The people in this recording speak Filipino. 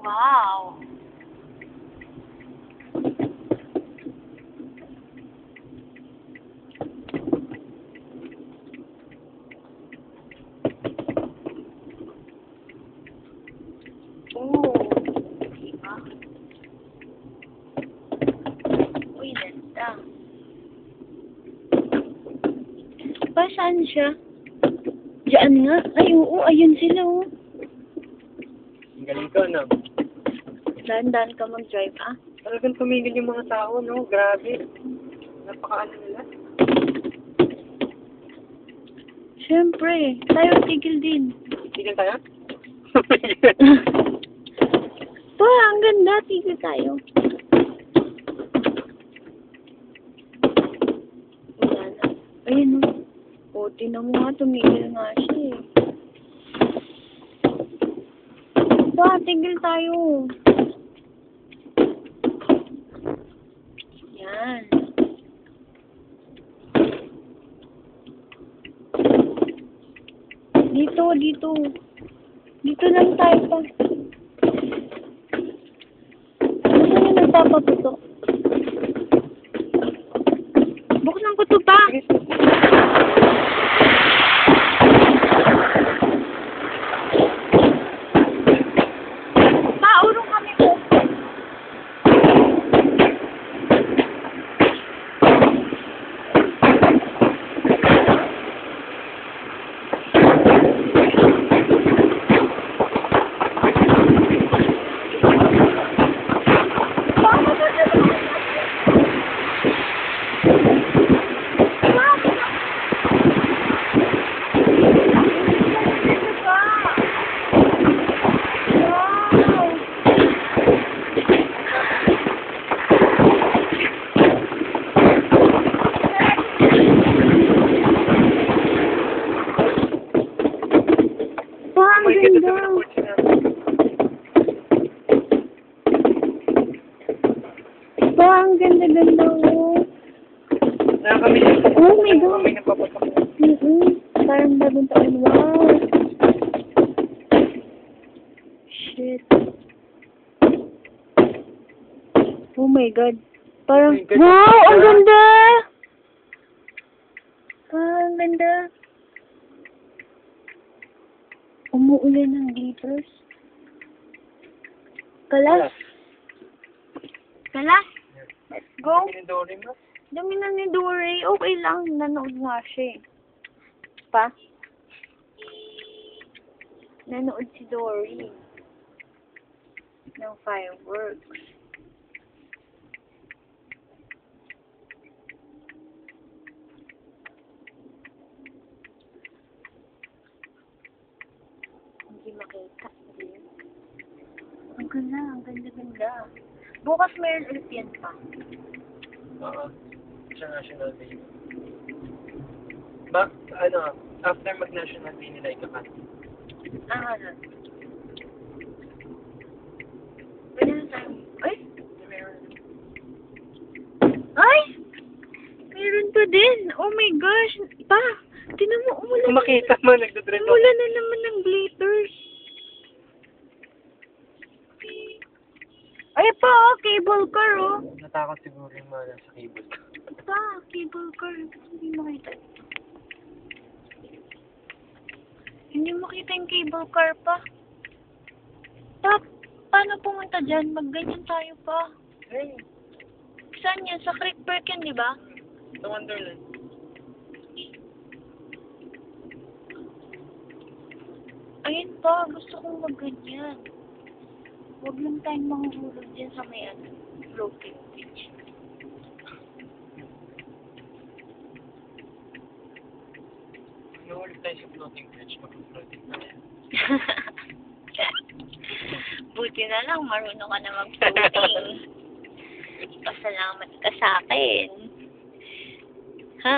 Wow. Oh, diba? Uy, ganda. Pa, saan siya? Diyan nga. Ay, oo, ayun sila, oh. Ang galing ko, no? Dahan-dahan ka mag-drive, ah? Talagang tumigil yung mga tao, no? Grabe. Napakaano nila. Siyempre, tayo tigil din. Tigil tayo? Pa, ang ganda. Tigil tayo. Wala na. Ayun, oh. O, tinan mo nga, tumigil nga siya, eh. Pa, tigil tayo. Yan. Dito, dito. Dito lang tayo pa. Saan yung nagpapaputok? Buksan ko to pa. Pa, urong kami ko. Ang ganda-ganda, oh. Nakakamiss. Oh my God. Kami nagpapatok. Parang bagong taon. Wow. Shit. Oh my God. Parang, Oh my God. wow! Ang ganda! Ang ganda. Umuulan ng glitters. Kalas. Kalas. Let's go. Pinidori mo? Dami na ni Dory. Okay lang. Nanood nga siya, eh. Pa? Nanood si Dory. Ng fireworks. Hindi makita. Ang ganda. Ang ganda-ganda. Bukas mayroon ulit yan pa. Oo. National Day. After mag-National Day nila ikakat. Ano? Pwede na tayo. Ay! Ay! Meron pa din. Oh my gosh. Pa! Tinan mo, umulan. Kung makita mo, nagdadress ako. Umulan na naman ng glitters. Ay pa, oh, cable car, oh. Natakot siguro yung mga nasa cable. Pa, cable car. Hindi makita. Hindi makita yung cable car pa. Pa, paano pumunta dyan? Magganyan tayo pa. Hey, Saan yan? Sa Creek Park yan, di ba? sa Wonderland. Ayun pa, gusto kong magganyan. Huwag lang tayong manghulog dyan sa may floating beach. Nahulit tayo sa floating bridge, mag-floating tayo. Buti na lang, marunong ka na mag-floating. Pasalamat ka sa akin. Ha?